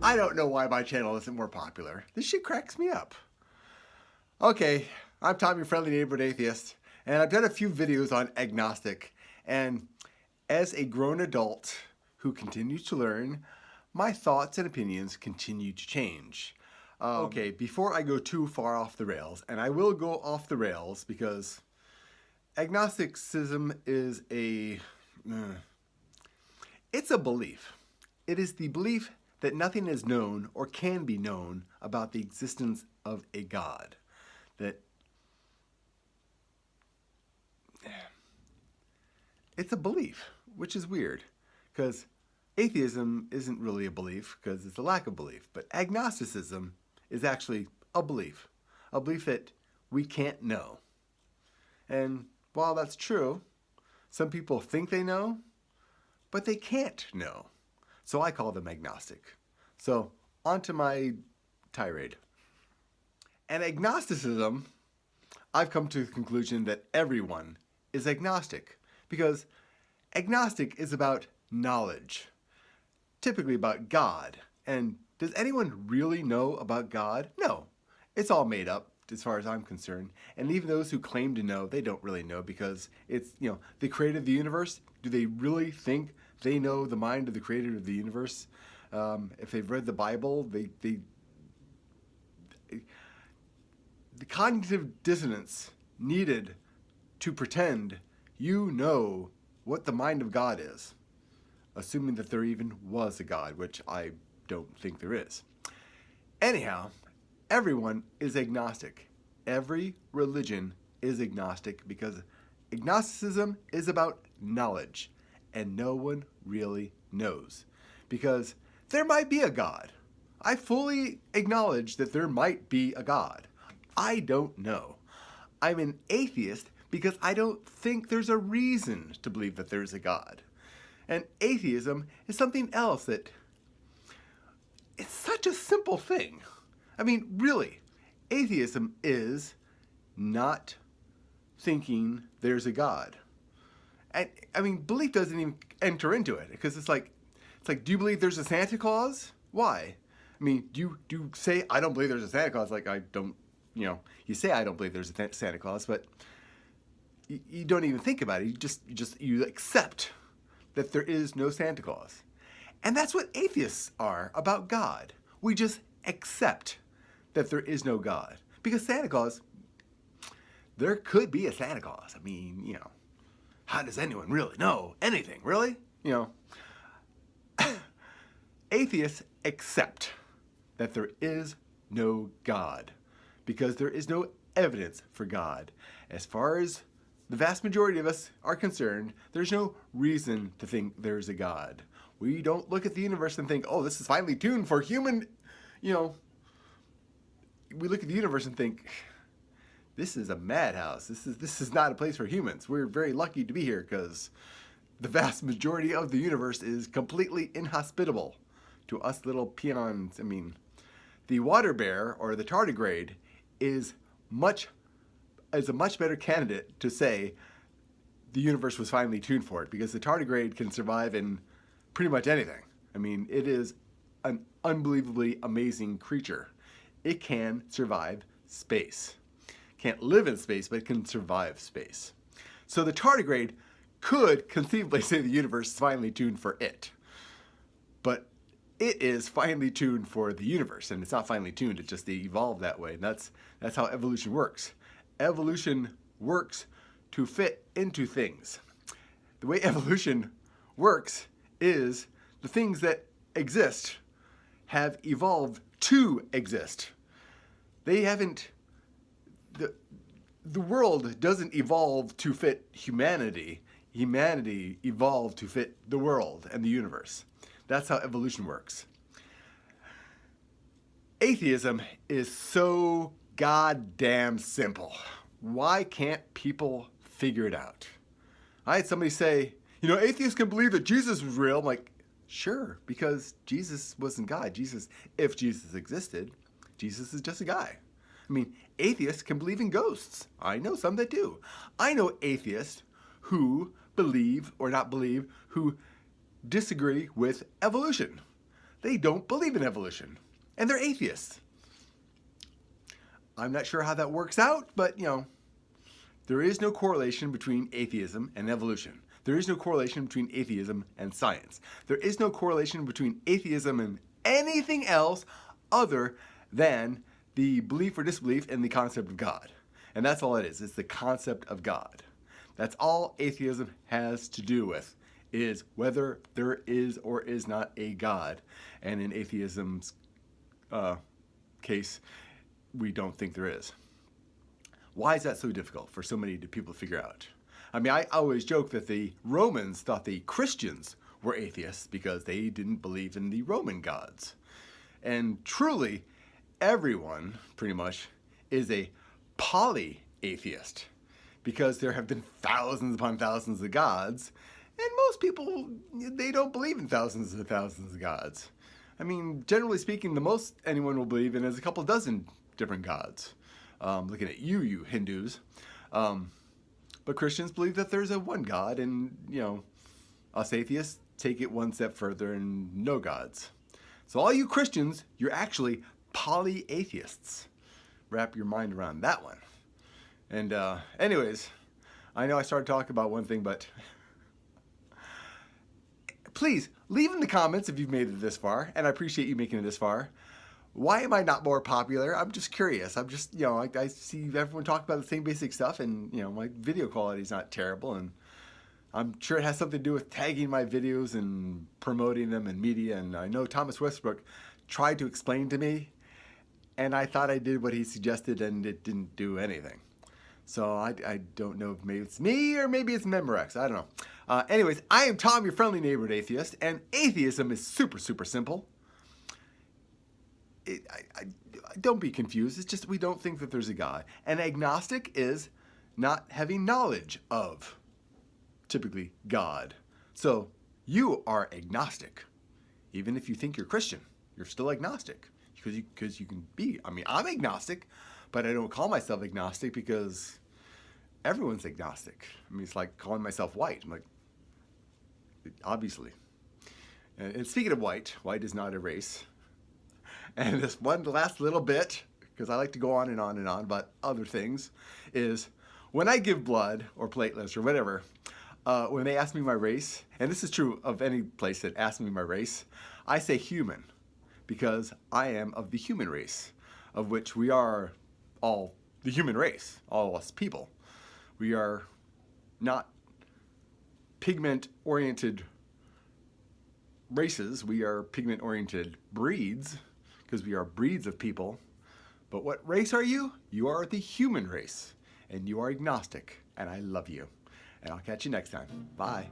I don't know why my channel isn't more popular. This shit cracks me up. Okay, I'm Tom, your friendly neighborhood atheist, and I've done a few videos on agnostic, and as a grown adult who continues to learn, my thoughts and opinions continue to change. Okay, before I go too far off the rails, and I will go off the rails because agnosticism is it's a belief. It is the belief that nothing is known or can be known about the existence of a God. That it's a belief, which is weird, because atheism isn't really a belief because it's a lack of belief, but agnosticism is actually a belief that we can't know. And while that's true, some people think they know, but they can't know. So I call them agnostic. So on to my tirade. And agnosticism, I've come to the conclusion that everyone is agnostic, because agnostic is about knowledge, typically about God. And does anyone really know about God? No. It's all made up as far as I'm concerned. And even those who claim to know, they don't really know, because it's, the creator of the universe. Do they really think they know the mind of the creator of the universe? If they've read the Bible, the cognitive dissonance needed to pretend you know what the mind of God is, assuming that there even was a God, which I don't think there is. Anyhow, everyone is agnostic. Every religion is agnostic because agnosticism is about knowledge, and no one really knows, because there might be a God. I fully acknowledge that there might be a God. I don't know. I'm an atheist because I don't think there's a reason to believe that there's a God. And atheism is something else that, it's such a simple thing. I mean, really, atheism is not thinking there's a God. And I mean, belief doesn't even enter into it, because it's like, do you believe there's a Santa Claus? Why? I mean, do you say, I don't believe there's a Santa Claus? Like, I don't, you say I don't believe there's a Santa Claus, but you don't even think about it. You accept that there is no Santa Claus. And that's what atheists are about God. We just accept that there is no God. Because Santa Claus, there could be a Santa Claus. I mean, how does anyone really know anything, really? Atheists accept that there is no God, because there is no evidence for God. As far as the vast majority of us are concerned, there's no reason to think there's a God. We don't look at the universe and think, oh, this is finely tuned for human, We look at the universe and think, this is a madhouse. This is not a place for humans. We're very lucky to be here because the vast majority of the universe is completely inhospitable to us little peons. I mean, the water bear or the tardigrade is a much better candidate to say the universe was finely tuned for it, because the tardigrade can survive in pretty much anything. I mean, it is an unbelievably amazing creature. It can survive space. Can't live in space, but it can survive space. So the tardigrade could conceivably say the universe is finely tuned for it. But it is finely tuned for the universe, and it's not finely tuned, it just evolved that way. And that's how evolution works. Evolution works to fit into things. The way evolution works is the things that exist have evolved to exist. They haven't, the world doesn't evolve to fit humanity. Humanity evolved to fit the world and the universe. That's how evolution works. Atheism is so goddamn simple. Why can't people figure it out? I had somebody say, atheists can believe that Jesus was real. I'm like, sure, because Jesus wasn't God. If Jesus existed, Jesus is just a guy. I mean, atheists can believe in ghosts. I know some that do. I know atheists who believe or not believe, who disagree with evolution. they don't believe in evolution. And they're atheists. I'm not sure how that works out, but, there is no correlation between atheism and evolution. There is no correlation between atheism and science. There is no correlation between atheism and anything else other than the belief or disbelief in the concept of God. And that's all it is. It's the concept of God. That's all atheism has to do with, is whether there is or is not a God. And in atheism's case, we don't think there is. Why is that so difficult for so many people to figure out? I mean, I always joke that the Romans thought the Christians were atheists because they didn't believe in the Roman gods. And truly, everyone, pretty much, is a polyatheist because there have been thousands upon thousands of gods, and most people, they don't believe in thousands and thousands of gods. I mean, generally speaking, the most anyone will believe in is a couple dozen different gods. Looking at you Hindus. But Christians believe that there's a one God, and, us atheists take it one step further and no gods. So all you Christians, you're actually polyatheists. Wrap your mind around that one. And anyways, I know I started talking about one thing, but please leave in the comments if you've made it this far, and I appreciate you making it this far. Why am I not more popular? I'm just curious. I'm just, I see everyone talk about the same basic stuff, and, my video quality is not terrible, and I'm sure it has something to do with tagging my videos and promoting them in media, and I know Thomas Westbrook tried to explain to me, and I thought I did what he suggested, and it didn't do anything. So I don't know if maybe it's me or maybe it's Memorex. I don't know. Anyways, I am Tom, your friendly neighborhood atheist, and atheism is super, super simple. Don't be confused. It's just we don't think that there's a God. And agnostic is not having knowledge of, typically, God. So you are agnostic. Even if you think you're Christian, you're still agnostic. Because you can be. I mean, I'm agnostic, but I don't call myself agnostic because everyone's agnostic. I mean, it's like calling myself white. I'm like, obviously. And speaking of white is not a race. And this one last little bit, because I like to go on and on and on about other things, is when I give blood or platelets or whatever, when they ask me my race, and this is true of any place that asks me my race, I say human, because I am of the human race, of which we are all the human race, all us people. We are not pigment-oriented races, we are pigment-oriented breeds, because we are breeds of people. But what race are you? You are the human race, and you are agnostic, and I love you. And I'll catch you next time. Bye.